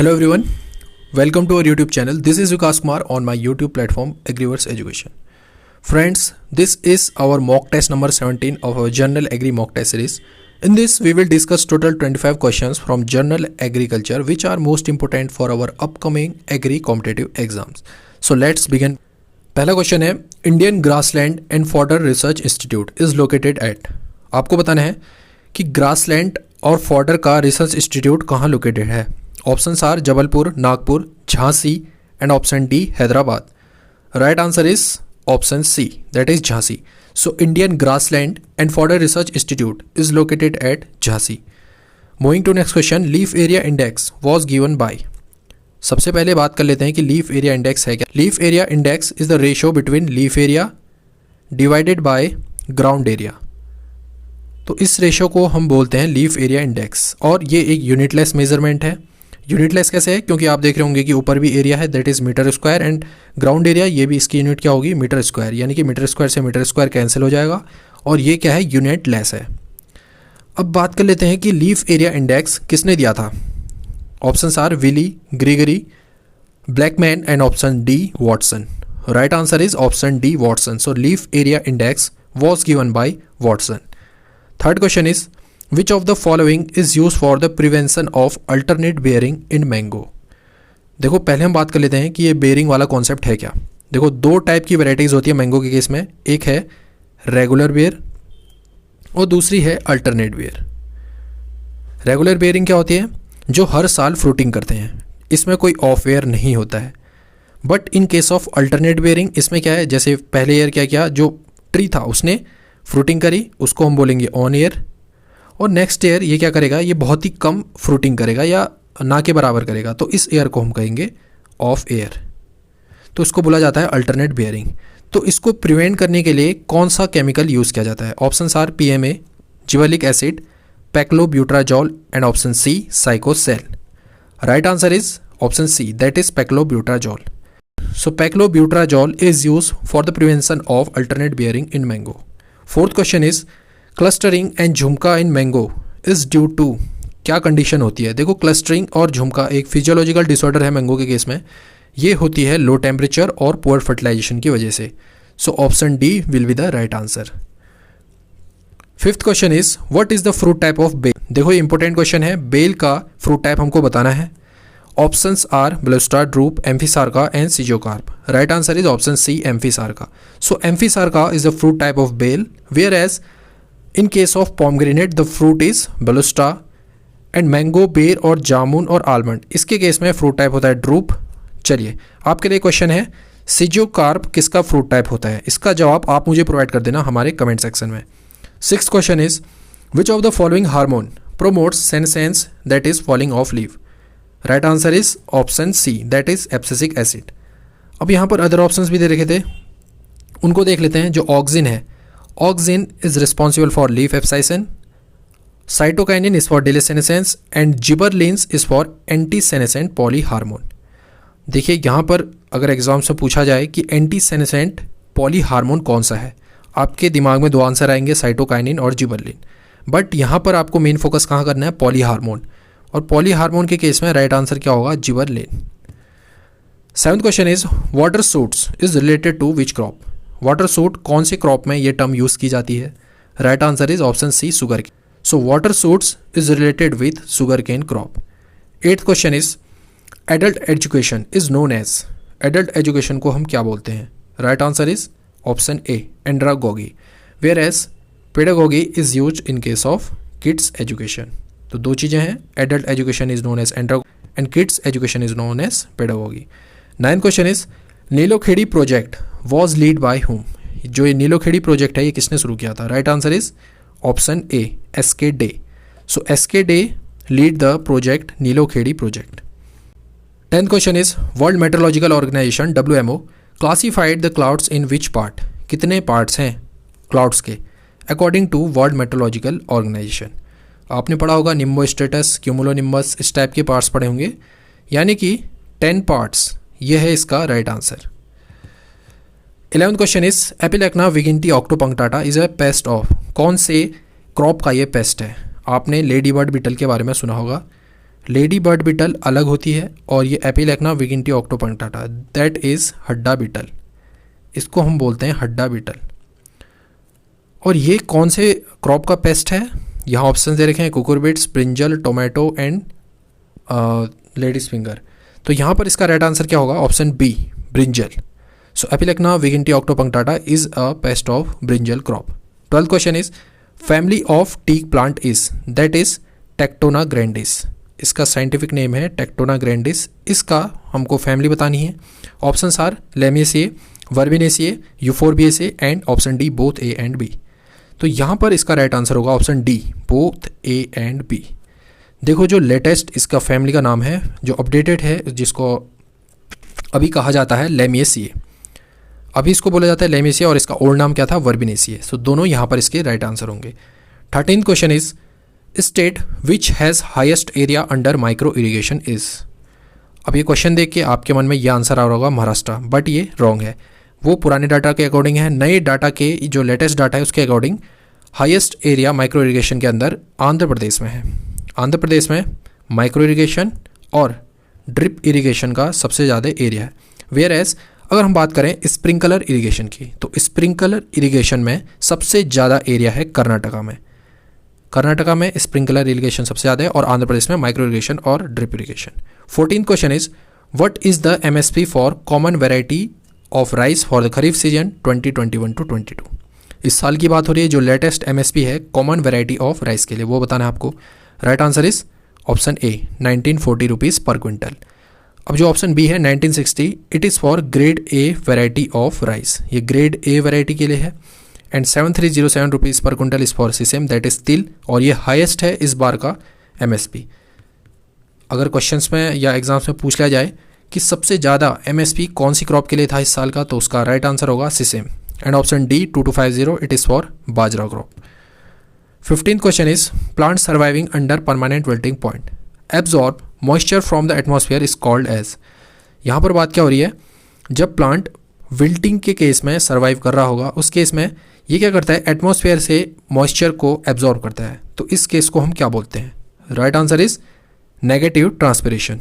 Hello everyone, welcome to our YouTube channel. This is Vikas Kumar on my YouTube platform Agriverse Education. Friends, this is our mock test number 17 of our General Agri mock test series. In this, we will discuss total 25 questions from General Agriculture which are most important for our upcoming Agri competitive exams. So let's begin. पहला question है, Indian grassland and fodder research institute is located at. आपको बताना है कि grassland और fodder का research institute कहाँ located है. Options are Jabalpur, Nagpur, Jhansi and option D Hyderabad. Right answer is option C, that is Jhansi. So Indian grassland and fodder research institute is located at Jhansi. Moving to next question, leaf area index was given by. सबसे पहले बात कर लेते हैं कि leaf area index है क्या. Leaf area index is the ratio between leaf area divided by ground area. तो इस रेशियो को हम बोलते हैं लीफ एरिया इंडेक्स और ये एक यूनिटलेस मेजरमेंट है. यूनिटलेस कैसे है, क्योंकि आप देख रहे होंगे कि ऊपर भी एरिया है that is metre square and ground area, ये भी इसकी यूनिट क्या होगी, मीटर स्क्वायर. यानी कि मीटर स्क्वायर से मीटर स्क्वायर कैंसिल हो जाएगा और ये क्या है, यूनिटलेस है. अब बात कर लेते हैं कि लीफ एरिया इंडेक्स किसने दिया था. Options are Willey, Gregory, Blackman and option D Watson. Right answer is option D Watson. So leaf area index was given by Watson. Third question is, which of the following is used for the prevention of alternate bearing in mango. देखो पहले हम बात कर लेते हैं कि ये bearing वाला कॉन्सेप्ट है क्या. देखो दो टाइप की वेराइटीज़ होती है मैंगो के केस में, एक है रेगुलर बेयर और दूसरी है अल्टरनेट बेयर. रेगुलर बेयरिंग क्या होती है, जो हर साल फ्रूटिंग करते हैं, इसमें कोई ऑफ ईयर नहीं होता है. But in case of alternate bearing इसमें क्या है, जैसे पहले ईयर क्या किया, जो ट्री था उसने फ्रूटिंग करी, उसको हम बोलेंगे ऑन ईयर, और नेक्स्ट ईयर ये क्या करेगा, ये बहुत ही कम फ्रूटिंग करेगा या ना के बराबर करेगा, तो इस ईयर को हम कहेंगे ऑफ ईयर. तो इसको बोला जाता है अल्टरनेट बेयरिंग. तो इसको प्रिवेंट करने के लिए कौन सा केमिकल यूज़ किया जाता है. Options are PMA, gibberellic acid, paclobutrazol and option C cycocel. Right answer is option C, that is paclobutrazol. So paclobutrazol is use for the prevention of alternate bearing in mango. Fourth question is, clustering and झुमका in mango is due to. क्या condition होती है. देखो clustering और झुमका एक physiological disorder है mango के केस में. ये होती है लो टेम्परेचर और पुअर फर्टिलाइजेशन की वजह से. So option D will be the right answer. Fifth question is, what is the fruit type of bael. देखो ये इंपॉर्टेंट क्वेश्चन है, बेल का फ्रूट टाइप हमको बताना है. Options are balausta, drupe, amphisarca and schizocarp. Right answer is option C, amphisarca. So amphisarca is the fruit type of bael, whereas in case of pomegranate the fruit is balusta and mango, बेर और जामुन और almond, इसके case में fruit type होता है drupe. चलिए आपके लिए क्वेश्चन है, सिजोकार्प किसका फ्रूट टाइप होता है. इसका जवाब आप मुझे प्रोवाइड कर देना हमारे कमेंट सेक्शन में. Six question is, which of the following hormone promotes senescence that is falling of leaf. Right answer is option C, that is abscisic acid. अब यहाँ पर अदर ऑप्शंस भी दे रखे थे, उनको देख लेते हैं. जो ऑक्सिन है, Auxin is responsible for leaf abscission, cytokinin is for delissenescence and gibberellins is for anti-senescent polyhormone. देखिए यहाँ पर अगर एग्जाम से पूछा जाए कि एंटी-सेनेसेंट पॉलीहार्मोन कौन सा है, आपके दिमाग में दो आंसर आएंगे, साइटोकाइनिन और जिबरलिन. बट यहाँ पर आपको मेन फोकस कहाँ करना है, पॉलीहार्मोन. और पॉलीहार्मोन के केस में राइट आंसर क्या होगा, gibberellin. Seventh question is, water suits is related to which crop. Water suit कौन से क्रॉप में ये टर्म यूज़ की जाती है. Right answer is option C, sugar cane. So water suits is related with sugar cane crop. Eighth question is, adult education is known as. Adult education को हम क्या बोलते हैं. Right answer is option A, andragogy, whereas pedagogy is use in case of kids education. तो दो चीज़ें हैं, adult education is known as andragogy and kids education is known as pedagogy. Ninth question is, Nilokheri project was lead by whom. जो ये Nilokheri project है ये किसने शुरू किया था. Right answer is option A, SK Dey. So SK Dey lead the project Nilokheri project. Tenth question is, world meteorological organization WMO classified the clouds in which part. कितने parts हैं क्लाउड्स के according to world meteorological organization. आपने पढ़ा होगा nimbostratus, cumulonimbus, इस type के parts पढ़े होंगे, यानी कि 10 पार्ट्स. यह है इसका right answer. 11th question is, epilachna vigintioctopunctata is a pest of. कौन से क्रॉप का ये पेस्ट है. आपने लेडी बर्ड बीटल के बारे में सुना होगा. लेडी बर्ड बीटल अलग होती है और ये एपिलेक्ना विगिंटी ऑक्टोपंक्टाटा दैट इज़ हड्डा बीटल, इसको हम बोलते हैं हड्डा बीटल। और ये कौन से क्रॉप का पेस्ट है? यहाँ ऑप्शन दे रखे हैं cucurbits, brinjal, tomato and ladies finger. तो यहाँ पर इसका राइट आंसर क्या होगा? Option B, brinjal. So epilachna vigintioctopunctata is a pest of brinjal crop. 12th question is family of teak plant is that is tectona grandis. इसका scientific name है tectona grandis. इसका हमको family बतानी है। Options are lamiaceae, verbenaceae, euphorbiaceae and option D both A and B. तो यहाँ पर इसका राइट आंसर होगा option D, both A and B. देखो जो लेटेस्ट इसका फैमिली का नाम है जो अपडेटेड है, जिसको अभी कहा जाता है लेमिएसिए, अभी इसको बोला जाता है लेमिएसिए और इसका ओल्ड नाम क्या था? वर्बिनेसिए। सो दोनों यहाँ पर इसके राइट आंसर होंगे। 13th question is state which has highest area under micro irrigation is. अब ये क्वेश्चन देख के आपके मन में ये आंसर आ रहा होगा महाराष्ट्र, बट ये रॉन्ग है। वो पुराने डाटा के अकॉर्डिंग है, नए डाटा के जो लेटेस्ट डाटा है उसके according highest area micro irrigation के अंदर आंध्र प्रदेश में है। आंध्र प्रदेश में माइक्रो इरीगेशन और ड्रिप इरीगेशन का सबसे ज़्यादा एरिया है। वेयर एज अगर हम बात करें स्प्रिंकलर इरीगेशन की, तो स्प्रिंकलर इरीगेशन में सबसे ज़्यादा एरिया है कर्नाटका में। कर्नाटका में स्प्रिंकलर इरीगेशन सबसे ज़्यादा है और आंध्र प्रदेश में माइक्रो इरीगेशन और drip irrigation. 14th question is what is the MSP for common variety of rice for the kharif season 2021 to 22। इस साल की बात हो रही है। जो लेटेस्ट एमएसपी है कॉमन वेराइटी ऑफ राइस के लिए वो बताना है आपको। Right answer is option A, 1940 rupees पर क्विंटल। अब जो ऑप्शन बी है 1960, it is for grade a variety of rice, ये ग्रेड ए वेराइटी के लिए है। एंड 7307 रुपीज़ पर quintal is for sesame that is तिल, और ये हाईएस्ट है इस बार का एमएसपी। अगर क्वेश्चंस में या एग्जाम्स में पूछ लिया जाए कि सबसे ज़्यादा एमएसपी कौन सी क्रॉप के लिए था इस साल का, तो उसका राइट आंसर होगा sesame. And option D 2250, it is for bajra crop. 15th question is plant surviving under permanent wilting point absorb moisture from the atmosphere is called as. यहाँ पर बात क्या हो रही है? जब प्लांट विल्टिंग के केस में सर्वाइव कर रहा होगा उस केस में ये क्या करता है? एटमॉस्फेयर से मॉइस्चर को एब्जॉर्ब करता है। तो इस केस को हम क्या बोलते हैं? Right answer is negative transpiration.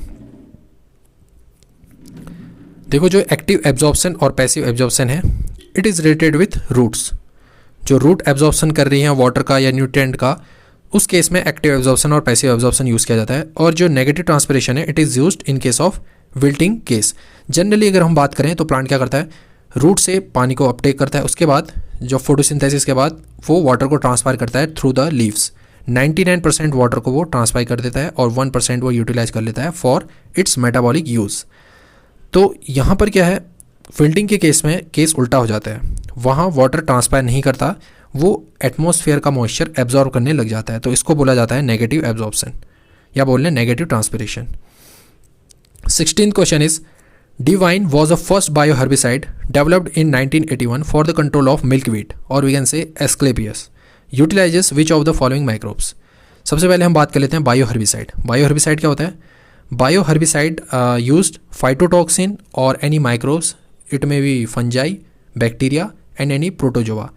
देखो जो एक्टिव एब्जॉर्प्शन और पैसिव एब्जॉर्प्शन है it is related with roots. जो रूट एब्जॉर्प्शन कर रही हैं वाटर का या न्यूट्रिएंट का, उस केस में एक्टिव एब्जॉर्प्शन और पैसिव एब्जॉर्प्शन यूज़ किया जाता है। और जो नेगेटिव ट्रांसपिरेशन है it is used in case of wilting case. Generally अगर हम बात करें तो प्लांट क्या करता है? रूट से पानी को अपटेक करता है, उसके बाद जो फोटोसिंथेसिस के बाद वो वाटर को ट्रांसफर करता है थ्रू द लीव्स। 99% वाटर को वो ट्रांसफर कर देता है और 1% वो यूटिलाइज कर लेता है फॉर इट्स मेटाबॉलिक यूज़। तो यहाँ पर क्या है? विल्टिंग के केस में केस उल्टा हो जाता है, वहाँ वाटर ट्रांसफर नहीं करता, वो एटमॉस्फेयर का मॉइस्चर एब्जॉर्ब करने लग जाता है। तो इसको बोला जाता है नेगेटिव एब्जॉर्प्शन या बोल लें negative transpiration. 16th question is DeVine was the first bioherbicide developed in 1981 for the control of milkweed और we can say asclepias utilizes which of the following microbes. सबसे पहले हम बात कर लेते हैं बायो हर्बिसाइड। बायो हर्बिसाइड क्या होता है? बायो हर्बिसाइड यूज्ड फाइटोटॉक्सिन और any microbes, it may be fungi, bacteria and any protozoa,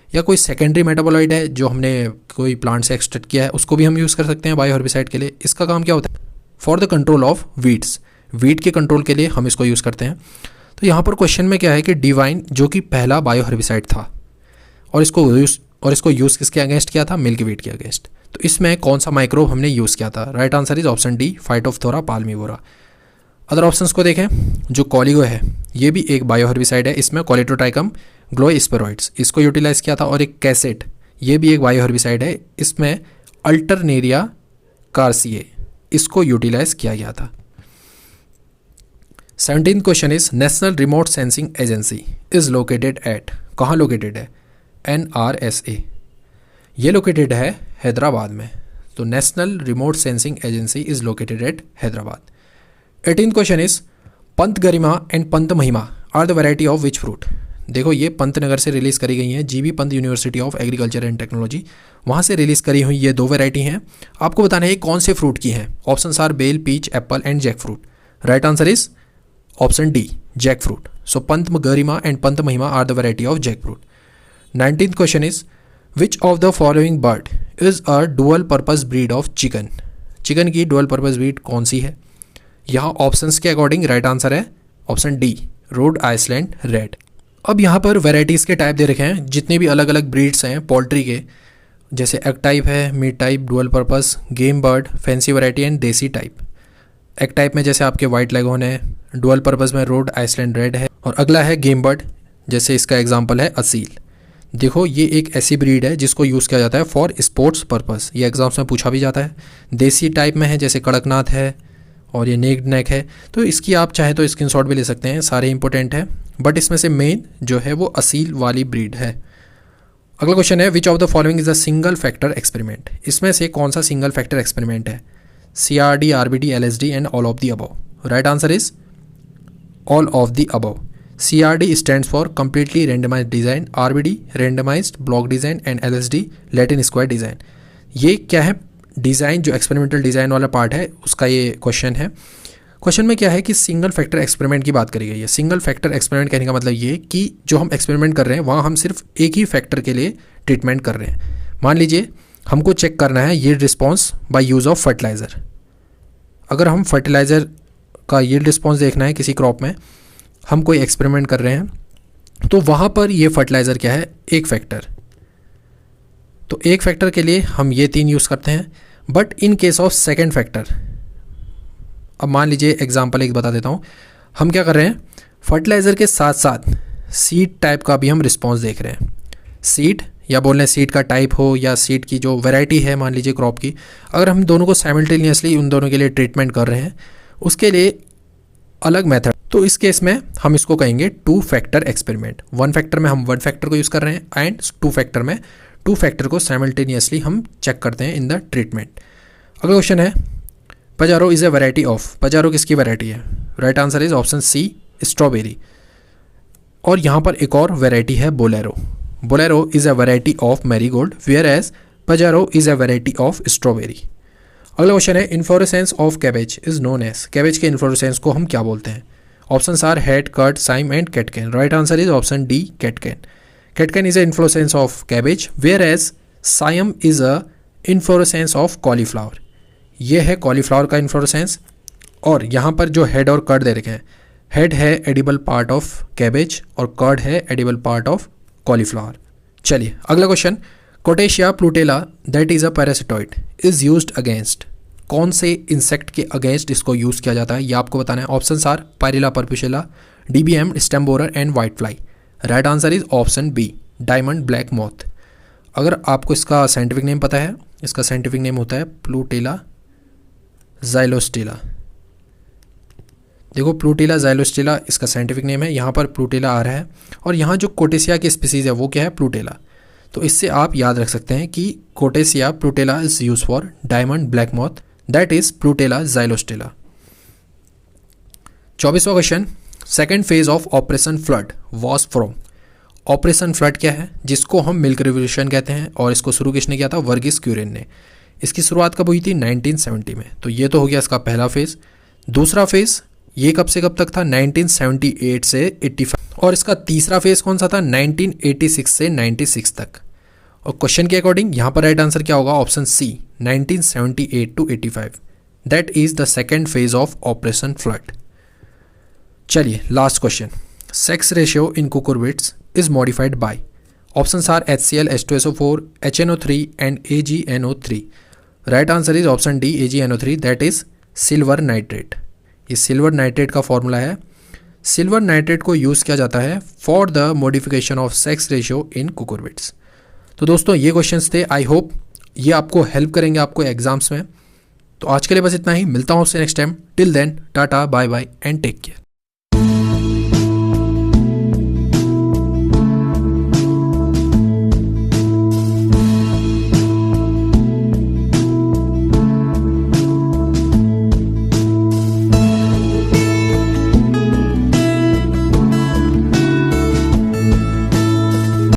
या कोई सेकेंडरी मेटाबोलाइट है जो हमने कोई प्लांट से एक्सट्रैक्ट किया है उसको भी हम यूज़ कर सकते हैं बायो हर्बिसाइड के लिए। इसका काम क्या होता है? For the control of weeds, weed के कंट्रोल के लिए हम इसको यूज़ करते हैं। तो यहाँ पर क्वेश्चन में क्या है कि डिवाइन जो कि पहला बायो हर्बिसाइड था और इसको यूज़ किसके अगेंस्ट किया था? मिल्कवीड के अगेंस्ट। तो इसमें कौन सा माइक्रोब हमने यूज़ किया था? Right answer is option D, phytophthora palmivora. Other options को देखें, जो कॉलिगो है ये भी एक बायो हर्बिसाइड है, इसमें कॉलिटोट्राइकम ग्लोइस्पेरॉइड्स इसको यूटिलाइज किया था। और एक कैसेट ये भी एक बायो हर्बिसाइड है, इसमें अल्टरनेरिया कार्सिए इसको यूटिलाइज किया गया था। 17th question is national remote sensing agency is located at, कहाँ लोकेटेड है? NRSA, ये लोकेटेड है हैदराबाद में। तो national remote sensing agency is located at Hyderabad. 18th question is Pant Garima and Pant Mahima are the variety of which fruit. देखो ये पंतनगर से रिलीज़ करी गई हैं, GB Pant university of agriculture and technology, वहाँ से रिलीज़ करी हुई ये दो वैरायटी हैं। आपको बताना है कौन से फ्रूट की हैं। Options are bael, peach, apple and jack fruit. Right answer is option D, jack fruit. So Pant Garima and Pant Mahima are the variety of jack fruit. 19th question is which of the following bird is a dual purpose breed of chicken. Chicken की dual purpose breed कौन सी है? यहाँ ऑप्शंस के according right answer है option D, Rhode Island red. अब यहाँ पर वेराइटीज़ के टाइप दे रखे हैं, जितने भी अलग अलग ब्रीड्स हैं पोल्ट्री के, जैसे एग टाइप है, meat type, dual purpose, game bird, fancy variety and desi type. Egg type में जैसे आपके वाइट लेगॉन है, डुअल पर्पस में रोड आइसलैंड रेड है, और अगला है गेम बर्ड, जैसे इसका एग्जांपल है असील। देखो ये एक ऐसी ब्रीड है जिसको यूज़ किया जाता है फॉर स्पोर्ट्स पर्पस, ये एग्जाम्स में पूछा भी जाता है। देसी टाइप में है जैसे कड़कनाथ है और ये नेक्ड नेक है, तो इसकी आप चाहे तो स्क्रीनशॉट भी ले सकते हैं, सारे इंपॉर्टेंट है, बट इसमें से मेन जो है वो असील वाली ब्रीड है। अगला क्वेश्चन है विच of the following is a single factor experiment, इसमें से कौन सा सिंगल फैक्टर एक्सपेरिमेंट है? CRD, RBD, LSD and all of the above. Right answer is all of the above. CRD stands for completely randomised design, RBD randomised block design and LSD Latin square design. ये क्या है? Design, जो experimental design वाला part है उसका ये question है। Question में क्या है कि सिंगल फैक्टर एक्सपेरिमेंट की बात करी गई है। सिंगल फैक्टर एक्सपेरिमेंट कहने का मतलब ये कि जो हम एक्सपेरिमेंट कर रहे हैं वहाँ हम सिर्फ एक ही फैक्टर के लिए ट्रीटमेंट कर रहे हैं। मान लीजिए हमको चेक करना है yield response by use of fertiliser. अगर हम फर्टिलाइज़र का यील्ड रिस्पॉन्स देखना है किसी क्रॉप में, हम कोई एक्सपेरिमेंट कर रहे हैं, तो वहाँ पर ये फर्टिलाइज़र क्या है? एक फैक्टर। तो एक फैक्टर के लिए हम ये 3 यूज़ करते हैं, but in case of second factor, अब मान लीजिए एग्जांपल एक बता देता हूँ, हम क्या कर रहे हैं, फर्टिलाइज़र के साथ साथ सीड टाइप का भी हम रिस्पॉन्स देख रहे हैं। सीड, या बोल रहे हैं सीड का टाइप हो या सीड की जो वैरायटी है मान लीजिए क्रॉप की, अगर हम दोनों को साइमल्टेनियसली उन दोनों के लिए ट्रीटमेंट कर रहे हैं, उसके लिए अलग मेथड, तो इस केस में हम इसको कहेंगे 2 फैक्टर एक्सपेरिमेंट। 1 फैक्टर में हम 1 फैक्टर को यूज़ कर रहे हैं एंड 2 फैक्टर में 2 फैक्टर को साइमल्टेनियसली हम चेक करते हैं इन द ट्रीटमेंट। अगला क्वेश्चन है Pajaro is a variety of, Pajaro किसकी वैरायटी है? Right answer is option C, strawberry. और यहाँ पर एक और वैरायटी है Bolero. Bolero is a variety of marigold whereas Pajaro is a variety of strawberry. अगला क्वेश्चन है inflorescence of cabbage is known as, cabbage के इन्फ्लोरेसेंस को हम क्या बोलते हैं? Options are head, cut, cyme and कैटकैन। Right answer is option D, catkin. Catkin is a inflorescence of cabbage whereas cyme is a inflorescence of cauliflower. ये है cauliflower का inflorescence, और यहाँ पर जो हेड और कर्ड दे रखे हैं, हेड है एडिबल पार्ट ऑफ कैबेज और कर्ड है एडिबल पार्ट ऑफ कॉलीफ्लावर। चलिए अगला question, cotesia plutellae that is a parasitoid is used against, कौन से इंसेक्ट के अगेंस्ट इसको यूज़ किया जाता है ये आपको बताना है। Options are pyrilla perpusilla, DBM, stem borer and white fly. Right answer is option B, diamond black moth. अगर आपको इसका साइंटिफिक नेम पता है, इसका साइंटिफिक नेम होता है प्लूटेला ज़ाइलोस्टेला। देखो प्लूटेला ज़ाइलोस्टेला इसका साइंटिफिक नेम है, यहाँ पर प्लूटेला आ रहा है, और यहाँ जो कोटेशिया की स्पीसीज़ है वो क्या है? प्लूटेला। तो इससे आप याद रख सकते हैं कि cotesia plutellae is use for diamond black moth, that is plutella xylostella. 24वां question, second phase of operation flood was from. Operation flood क्या है? जिसको हम मिल्क रिवोल्यूशन कहते हैं, और इसको शुरू किसने किया था? वर्गीस क्यूरिन ने। इसकी शुरुआत कब हुई थी? 1970 में। तो ये तो हो गया इसका पहला फेज। दूसरा फेज ये कब से कब तक था? 1978 से 85। और इसका तीसरा फेज कौन सा था? 1986 से 96 तक। और क्वेश्चन के अकॉर्डिंग यहाँ पर राइट आंसर क्या होगा? Option C, 1978 to 85, that is the second phase of operation flood. चलिए last question, sex ratio in cucurbits is modified by. Options are HCl, H2SO4, HNO3 and AgNO3। Right answer is option D, AgNO3, that is silver nitrate. ये silver nitrate का formula है। Silver nitrate को use किया जाता है for the modification of sex ratio in cucurbits. तो दोस्तों ये क्वेश्चंस थे, आई होप ये आपको हेल्प करेंगे आपको एग्जाम्स में। तो आज के लिए बस इतना ही, मिलता हूँ आपसे next time. Till then tata, bye bye and take care.